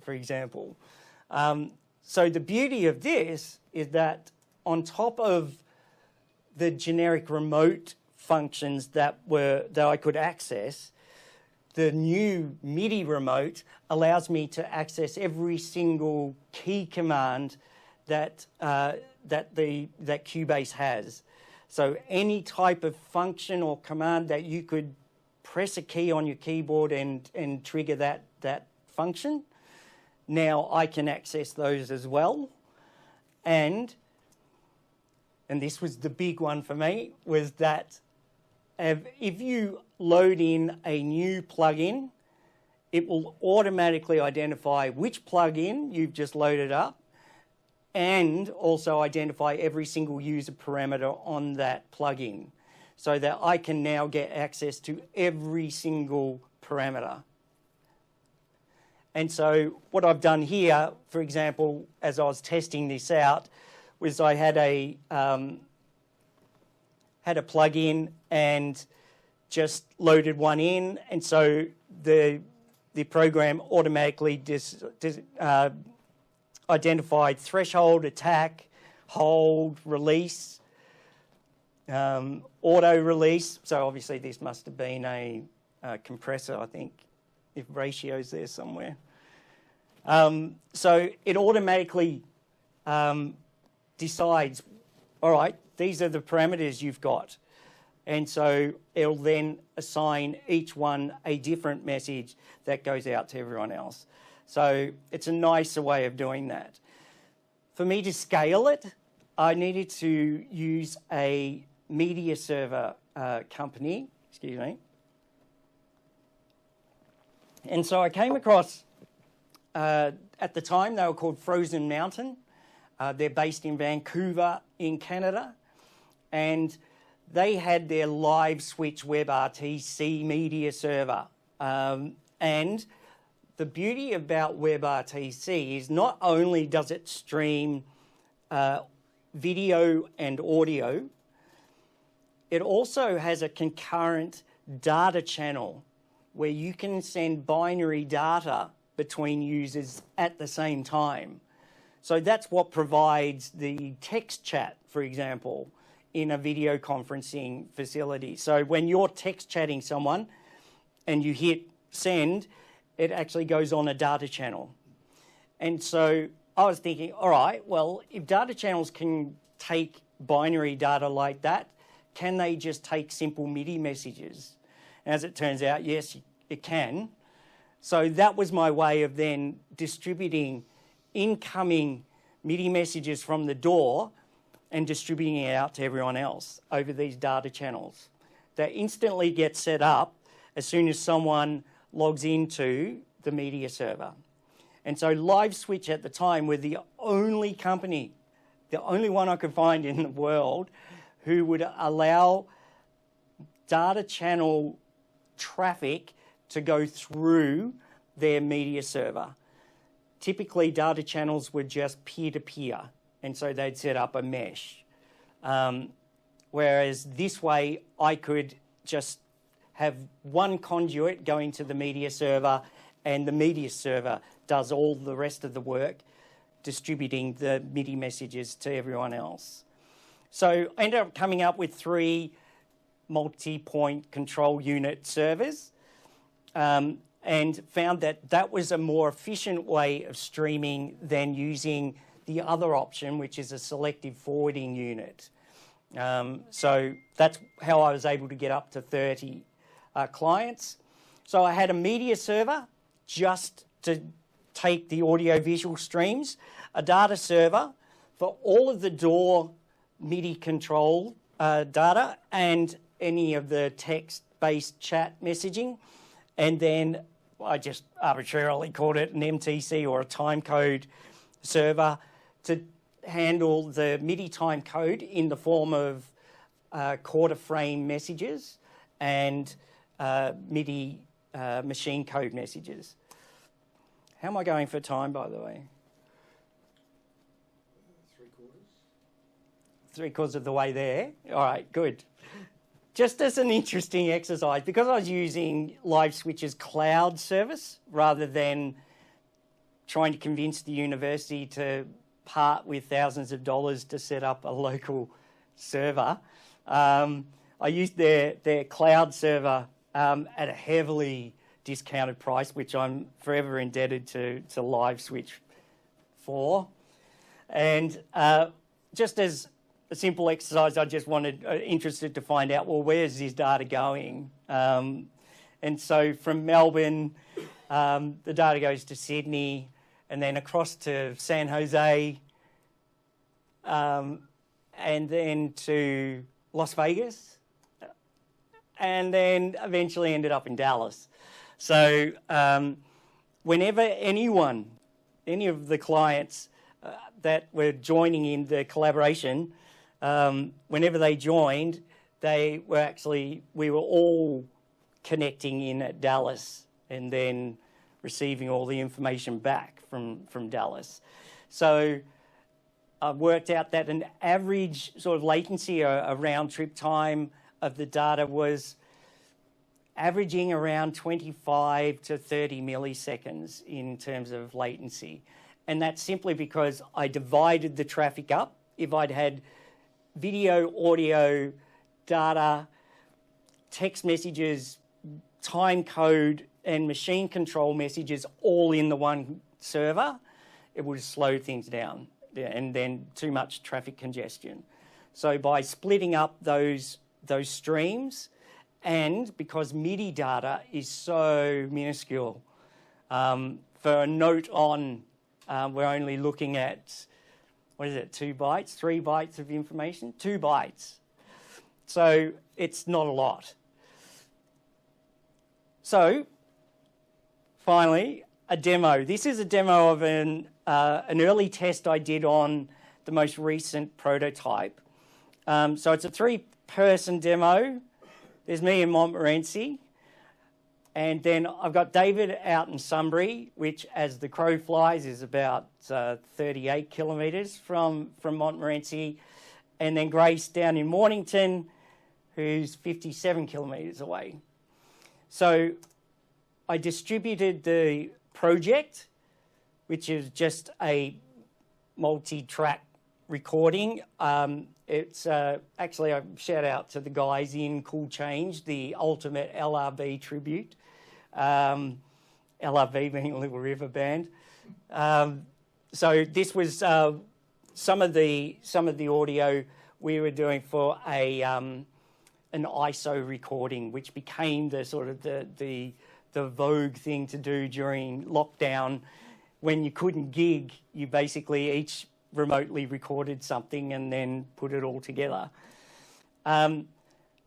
for example. So the beauty of this is that on top of the generic remote functions that I could access, the new MIDI remote allows me to access every single key command that Cubase has. So any type of function or command that you could press a key on your keyboard and trigger that function, now I can access those as well. And this was the big one for me, was that if you load in a new plugin, it will automatically identify which plugin you've just loaded up and also identify every single user parameter on that plugin so that I can now get access to every single parameter. And so what I've done here, for example, as I was testing this out, was I had a plugin and just loaded one in, and so the program automatically identified threshold, attack, hold, release, auto release. So obviously this must have been a compressor, I think, if ratio's there somewhere. So it automatically decides, all right, these are the parameters you've got. And so it'll then assign each one a different message that goes out to everyone else. So it's a nicer way of doing that. For me to scale it, I needed to use a media server company, excuse me. And so I came across, at the time they were called Frozen Mountain. They're based in Vancouver in Canada. And they had their live switch WebRTC media server. And the beauty about WebRTC is not only does it stream video and audio, it also has a concurrent data channel where you can send binary data between users at the same time. So that's what provides the text chat, for example, in a video conferencing facility. So when you're text chatting someone and you hit send, it actually goes on a data channel. And so I was thinking, all right, well, if data channels can take binary data like that, can they just take simple MIDI messages? And as it turns out, yes, it can. So that was my way of then distributing incoming MIDI messages from the DAW and distributing it out to everyone else over these data channels. They instantly get set up as soon as someone logs into the media server. And so LiveSwitch at the time were the only company, the only one I could find in the world who would allow data channel traffic to go through their media server. Typically, data channels were just peer-to-peer, and so they'd set up a mesh. Whereas this way, I could just have one conduit going to the media server, and the media server does all the rest of the work, distributing the MIDI messages to everyone else. So I ended up coming up with 3 multi-point control unit servers, and found that that was a more efficient way of streaming than using the other option, which is a selective forwarding unit. So that's how I was able to get up to 30 clients. So I had a media server just to take the audio-visual streams, a data server for all of the DAW MIDI control data and any of the text-based chat messaging, and then I just arbitrarily called it an MTC or a timecode server to handle the MIDI timecode in the form of quarter frame messages and MIDI machine code messages. How am I going for time, by the way? 3/4 of the way there. All right, good. Just as an interesting exercise, because I was using LiveSwitch's cloud service rather than trying to convince the university to part with thousands of dollars to set up a local server, I used their cloud server at a heavily discounted price, which I'm forever indebted to LiveSwitch for. And just as a simple exercise, I just interested to find out, well, where's this data going? And so from Melbourne, the data goes to Sydney and then across to San Jose and then to Las Vegas and then eventually ended up in Dallas. So whenever any of the clients that were joining in the collaboration, whenever they joined, we were all connecting in at Dallas and then receiving all the information back from Dallas. So I worked out that an average sort of latency, a round trip time of the data was averaging around 25 to 30 milliseconds in terms of latency. And that's simply because I divided the traffic up. If I'd had video, audio, data, text messages, time code, and machine control messages all in the one server, it would have slowed things down and then too much traffic congestion. So by splitting up those streams, and because MIDI data is so minuscule, for a note on, we're only looking at 2 bytes, 3 bytes of information? 2 bytes. So it's not a lot. So finally, a demo. This is a demo of an early test I did on the most recent prototype. So it's a 3-person demo. There's me in Montmorency. And then I've got David out in Sunbury, which, as the crow flies, is about 38 kilometres from Montmorency. And then Grace down in Mornington, who's 57 kilometres away. So I distributed the project, which is just a multi-track recording. It's actually a shout out to the guys in Cool Change, the ultimate LRB tribute. LRB being Little River Band. So this was some of the audio we were doing for an ISO recording, which became the sort of the vogue thing to do during lockdown. When you couldn't gig, you basically each remotely recorded something and then put it all together.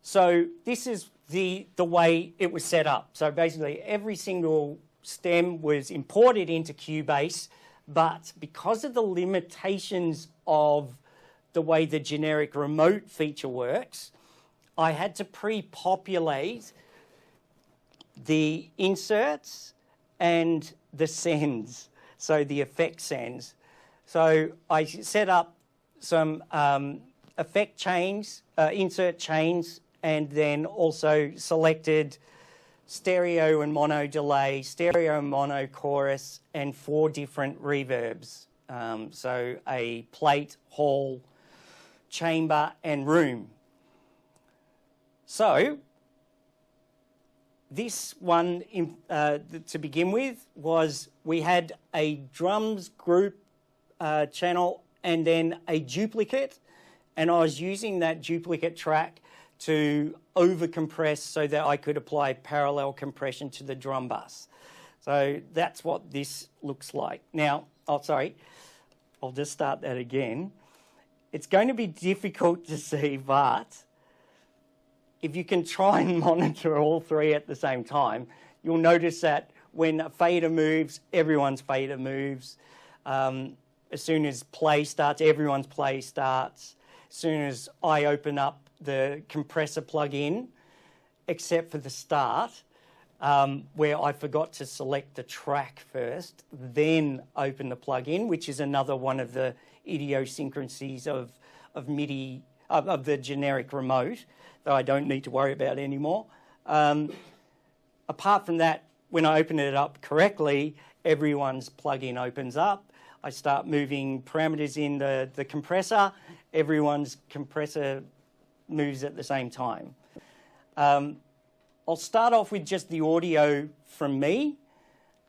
So this is the way it was set up. So basically every single stem was imported into Cubase, but because of the limitations of the way the generic remote feature works, I had to pre-populate the inserts and the sends, so the effect sends. So I set up some effect chains, insert chains, and then also selected stereo and mono delay, stereo and mono chorus, and 4 different reverbs. So a plate, hall, chamber, and room. So this one, to begin with, was we had a drums group channel and then a duplicate, and I was using that duplicate track to over-compress so that I could apply parallel compression to the drum bus. So that's what this looks like. Now, I'll just start that again. It's going to be difficult to see, but if you can try and monitor all three at the same time, you'll notice that when a fader moves, everyone's fader moves. As soon as play starts, everyone's play starts. As soon as I open up the compressor plug-in, except for the start, where I forgot to select the track first, then open the plug-in, which is another one of the idiosyncrasies of MIDI, of the generic remote, that I don't need to worry about anymore. Apart from that, when I open it up correctly, everyone's plug-in opens up. I start moving parameters in the compressor. Everyone's compressor moves at the same time. I'll start off with just the audio from me,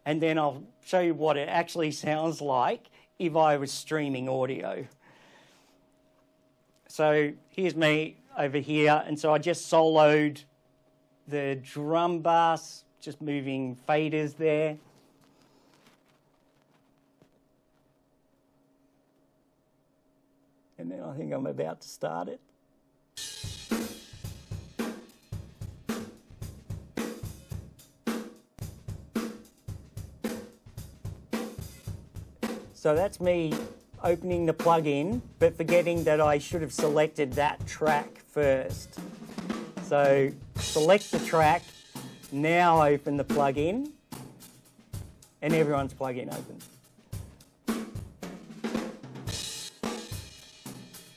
and then I'll show you what it actually sounds like if I was streaming audio. So here's me over here, and so I just soloed the drum bass, just moving faders there. And then I think I'm about to start it. So that's me opening the plug-in, but forgetting that I should have selected that track first. So select the track, now open the plug-in, and everyone's plug-in opens.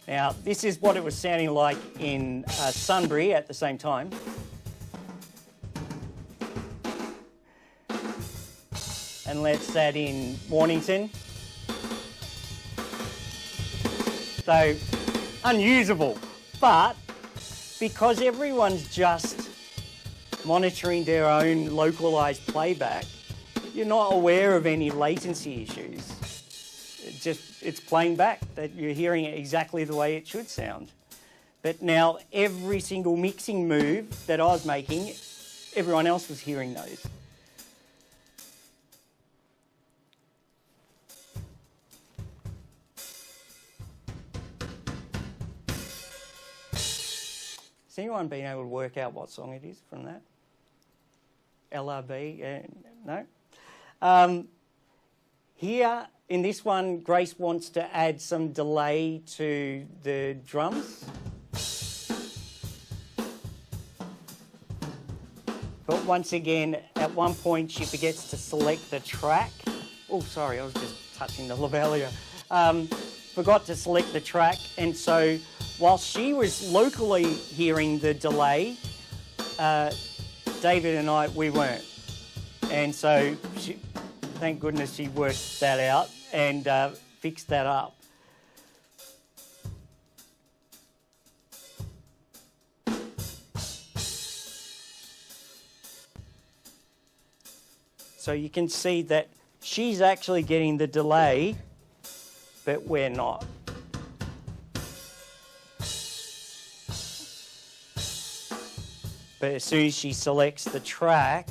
Now, this is what it was sounding like in Sunbury at the same time. And let's add in Mornington. So, unusable, but because everyone's just monitoring their own localized playback, you're not aware of any latency issues. It's playing back, that you're hearing it exactly the way it should sound. But now every single mixing move that I was making, everyone else was hearing those. Has anyone been able to work out what song it is from that? LRB? No? Here, in this one, Grace wants to add some delay to the drums. But once again, at one point, she forgets to select the track. Oh, sorry, I was just touching the lavalier. Forgot to select the track, and so while she was locally hearing the delay, David and we weren't. And so, thank goodness she worked that out and fixed that up. So you can see that she's actually getting the delay, but we're not. But as soon as she selects the track,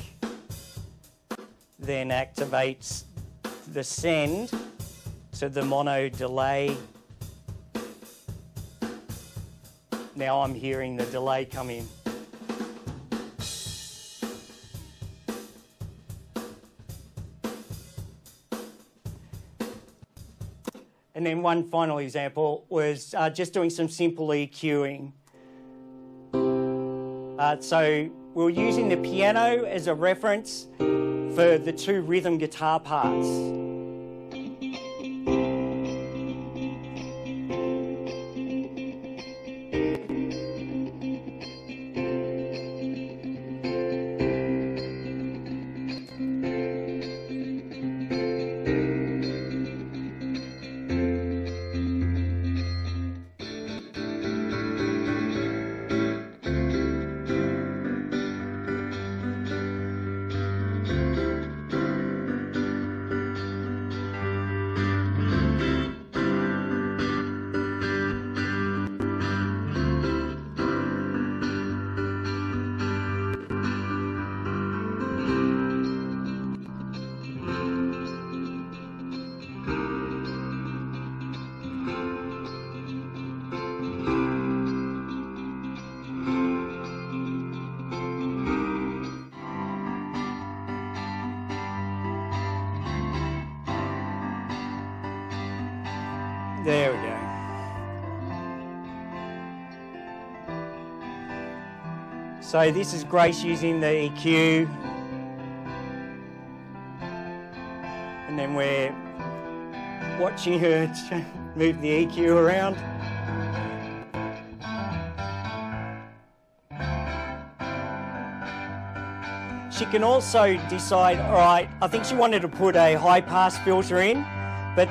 then activates the send to the mono delay. Now I'm hearing the delay come in. And then one final example was just doing some simple EQing. So we were using the piano as a reference for the two rhythm guitar parts. So this is Grace using the EQ. And then we're watching her move the EQ around. She can also decide, all right, I think she wanted to put a high pass filter in, but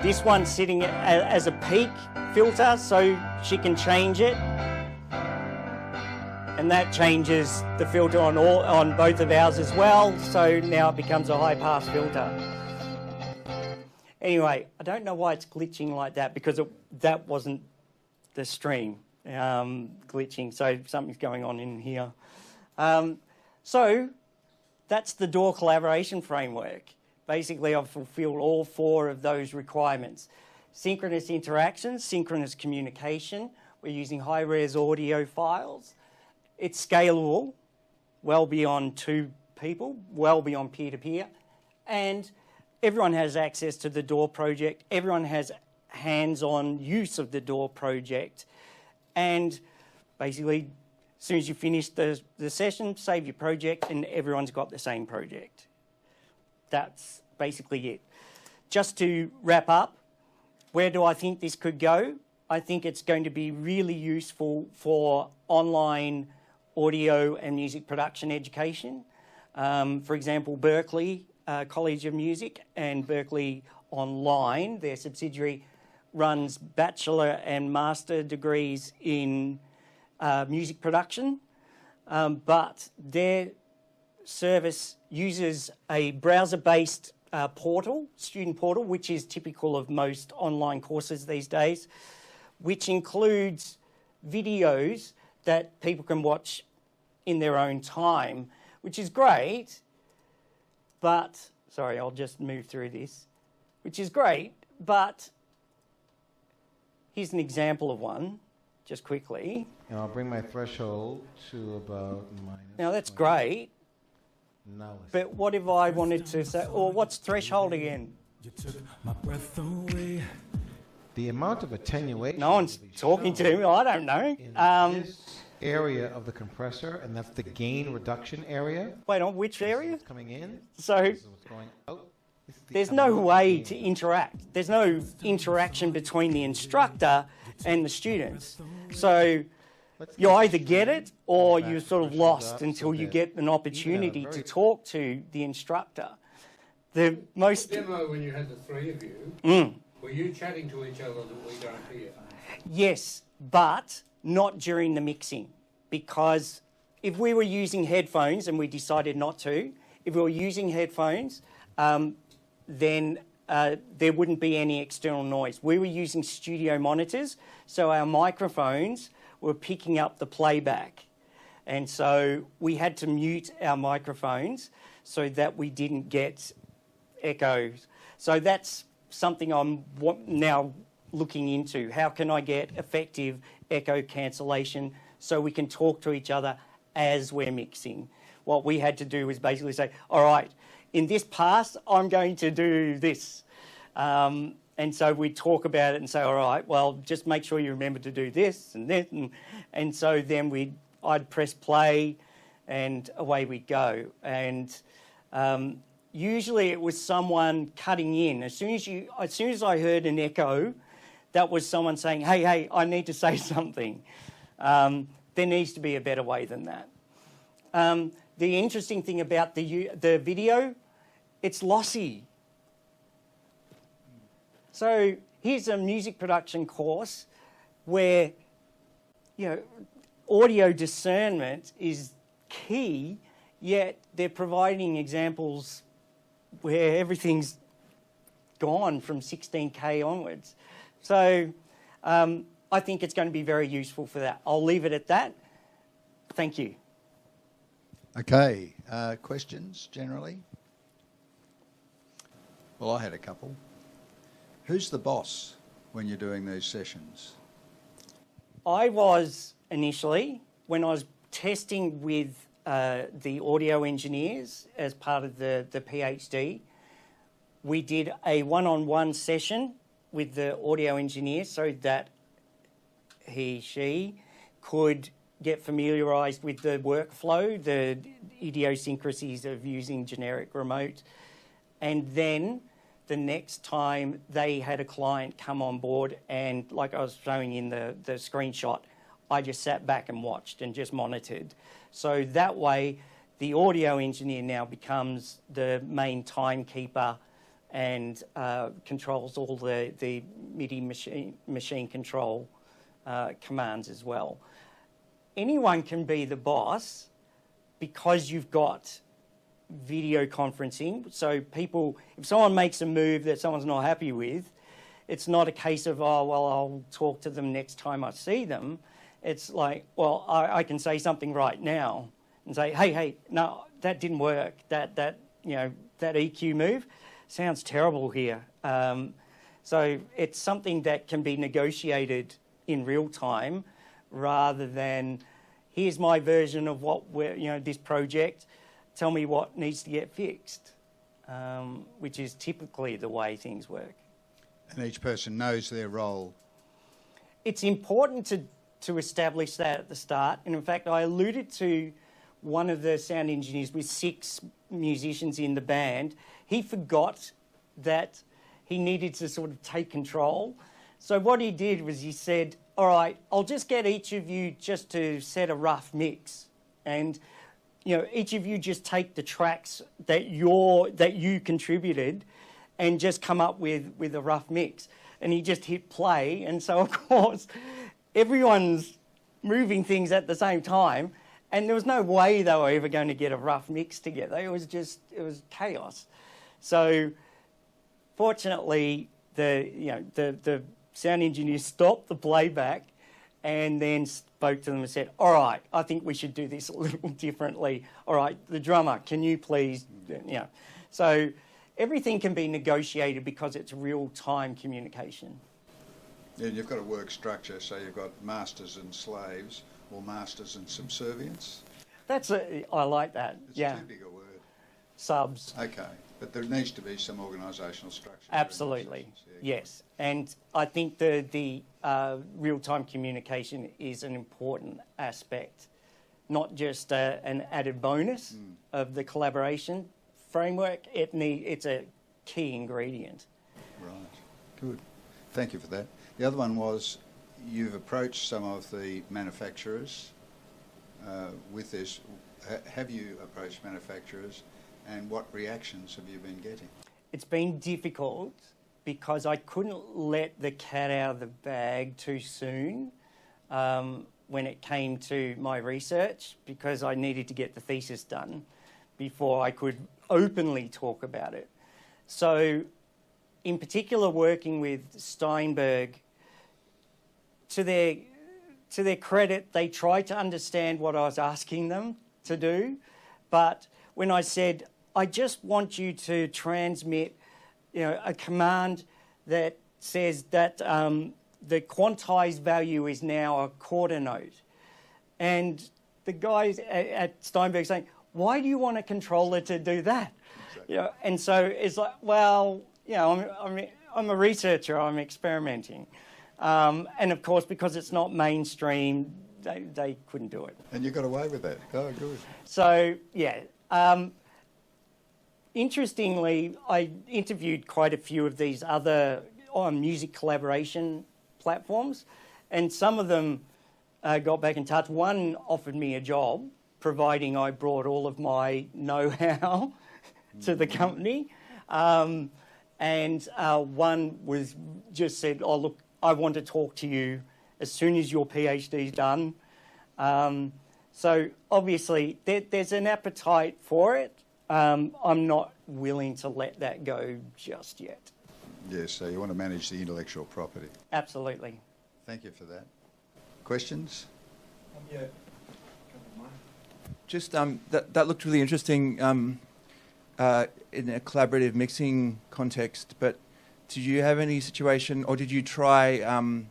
this one's sitting as a peak filter, so she can change it. And that changes the filter on both of ours as well, so now it becomes a high pass filter. Anyway, I don't know why it's glitching like that, because that wasn't the stream glitching, so something's going on in here. So that's the DAW Collaboration Framework. Basically, I've fulfilled all 4 of those requirements. Synchronous interaction, synchronous communication. We're using high-res audio files. It's scalable, well beyond 2 people, well beyond peer-to-peer. And everyone has access to the DAW project. Everyone has hands-on use of the DAW project. And basically, as soon as you finish the session, save your project, and everyone's got the same project. That's basically it. Just to wrap up, where do I think this could go? I think it's going to be really useful for online audio and music production education. For example, Berkeley College of Music and Berkeley Online, their subsidiary, runs bachelor and master degrees in music production, but their service uses a browser-based portal, student portal, which is typical of most online courses these days, which includes videos that people can watch in their own time, which is great, but, sorry, I'll just move through this, which is great, but here's an example of one, just quickly. And I'll bring my threshold to about minus. Now that's great, Now but what if I wanted to say, or what's threshold again? You took my breath away. the amount of attenuation. No one's will be talking to shown me, I don't know. in this area of the compressor, and that's the gain reduction area. Wait, on which area? What's coming in. So This is what's going out. This is the there's no amount way gain. to interact. There's no interaction between the instructor and the students. So Let's you get either get it or back you're sort of pushes lost up until so you that get an opportunity very- to talk to the instructor. The most, Demo when you had the 3 of you, Mm. were you chatting to each other that we don't hear? yes, but not during the mixing, because if we were using headphones and we decided not to, if we were using headphones, then there wouldn't be any external noise. We were using studio monitors, so our microphones were picking up the playback. And so we had to mute our microphones so that we didn't get echoes. So that's something I'm now looking into. How can I get effective echo cancellation so we can talk to each other as we're mixing? What we had to do was basically say, all right, in this pass, I'm going to do this. And so we'd talk about it and say, all right, well, just make sure you remember to do this and this. And so then I'd press play and away we'd go. And usually it was someone cutting in. As soon as I heard an echo, that was someone saying, hey, I need to say something. There needs to be a better way than that. The interesting thing about the video, it's lossy. So here's a music production course where, audio discernment is key, yet they're providing examples where everything's gone from 16K onwards. So I think it's going to be very useful for that. I'll leave it at that. Thank you. Okay, questions generally? Well, I had a couple. Who's the boss when you're doing these sessions? I was initially, when I was testing with the audio engineers as part of the PhD, we did a one-on-one session with the audio engineer so that she could get familiarised with the workflow, the idiosyncrasies of using generic remote, and then the next time they had a client come on board, and like I was showing in the screenshot, I just sat back and watched and just monitored. So that way, the audio engineer now becomes the main timekeeper and controls all the MIDI machine control commands as well. Anyone can be the boss because you've got video conferencing. So people, if someone makes a move that someone's not happy with, it's not a case of, oh, well, I'll talk to them next time I see them. It's like, well, I can say something right now and say, hey, no, that didn't work. That EQ move sounds terrible here. So it's something that can be negotiated in real time rather than, here's my version of this project, tell me what needs to get fixed, which is typically the way things work. And each person knows their role. It's important to establish that at the start. And in fact, I alluded to one of the sound engineers with 6 musicians in the band. He forgot that he needed to sort of take control. So what he did was he said, all right, I'll just get each of you just to set a rough mix. And, each of you just take the tracks that you contributed and just come up with a rough mix. And he just hit play. And so, of course, everyone's moving things at the same time. And there was no way they were ever going to get a rough mix together. It was chaos. So fortunately, the sound engineer stopped the playback and then spoke to them and said, all right, I think we should do this a little differently. All right, the drummer, can you please, So everything can be negotiated because it's real-time communication. Yeah, you've got a work structure, so you've got masters and slaves, or masters and subservients. I like that. It's yeah. too big a word. Subs. Okay, but there needs to be some organisational structure. Absolutely, yes. And I think the real-time communication is an important aspect, not just an added bonus of the collaboration framework. It's a key ingredient. Right, good. Thank you for that. The other one was you've approached some of the manufacturers with this. Have you approached manufacturers, and what reactions have you been getting? It's been difficult because I couldn't let the cat out of the bag too soon when it came to my research, because I needed to get the thesis done before I could openly talk about it. So in particular, working with Steinberg, to their credit, they tried to understand what I was asking them to do. But when I said, I just want you to transmit a command that says that the quantized value is now a quarter note. And the guys at Steinberg saying, why do you want a controller to do that? Exactly. And so it's like, well, I'm a researcher, I'm experimenting. And of course, because it's not mainstream, they couldn't do it. And you got away with that. Oh, good. So, yeah. Interestingly, I interviewed quite a few of these other music collaboration platforms, and some of them got back in touch. One offered me a job, providing I brought all of my know-how to the company. And one was just said, oh, look, I want to talk to you as soon as your PhD's done. So obviously there's an appetite for it. I'm not willing to let that go just yet. Yes, so you want to manage the intellectual property. Absolutely. Thank you for that. Questions? Yeah. Just that looked really interesting in a collaborative mixing context, but did you have any situation, or did you try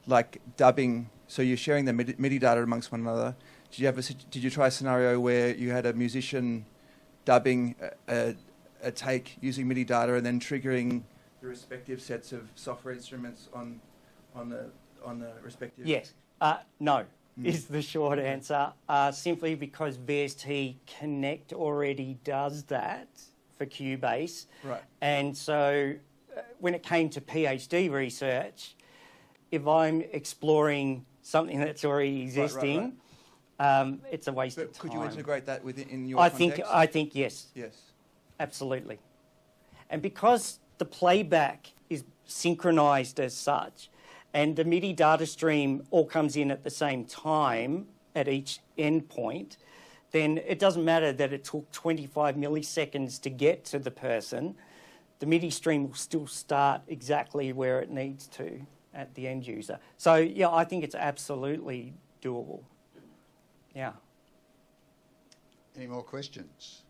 like dubbing? So you're sharing the MIDI data amongst one another. Did you try a scenario where you had a musician dubbing a take using MIDI data and then triggering the respective sets of software instruments on the respective? Yes. No. is the short answer, simply because VST Connect already does that for Cubase. Right. And so when it came to PhD research, if I'm exploring something that's already existing, it's a waste of But time. could you integrate that within your I context? think yes, Yes. absolutely. And because the playback is synchronized as such, and the MIDI data stream all comes in at the same time at each endpoint, then it doesn't matter that it took 25 milliseconds to get to the person. The MIDI stream will still start exactly where it needs to at the end user. So, yeah, I think it's absolutely doable. Yeah. Any more questions?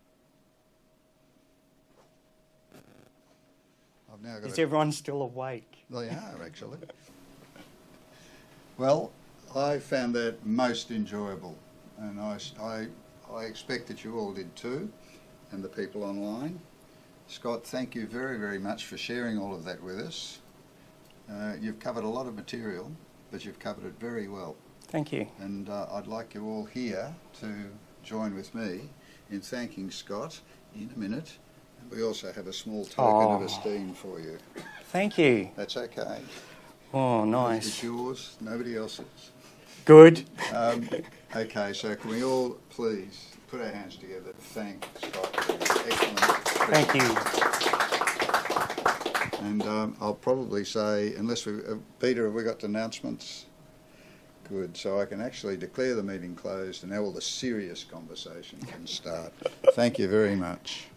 I've now got Is everyone still awake? They are, actually. Well, I found that most enjoyable, and I expect that you all did too, and the people online. Scott, thank you very, very much for sharing all of that with us. You've covered a lot of material, but you've covered it very well. Thank you. And I'd like you all here to join with me in thanking Scott in a minute. We also have a small token of esteem for you. Thank you. That's okay. Oh, It's nice. yours, nobody else's. Good. Okay, so can we all please put our hands together to thank Scott for his excellent Thank you. And I'll probably say, unless we, Peter, have we got announcements? Good, so I can actually declare the meeting closed and now all the serious conversation can start. Thank you very much.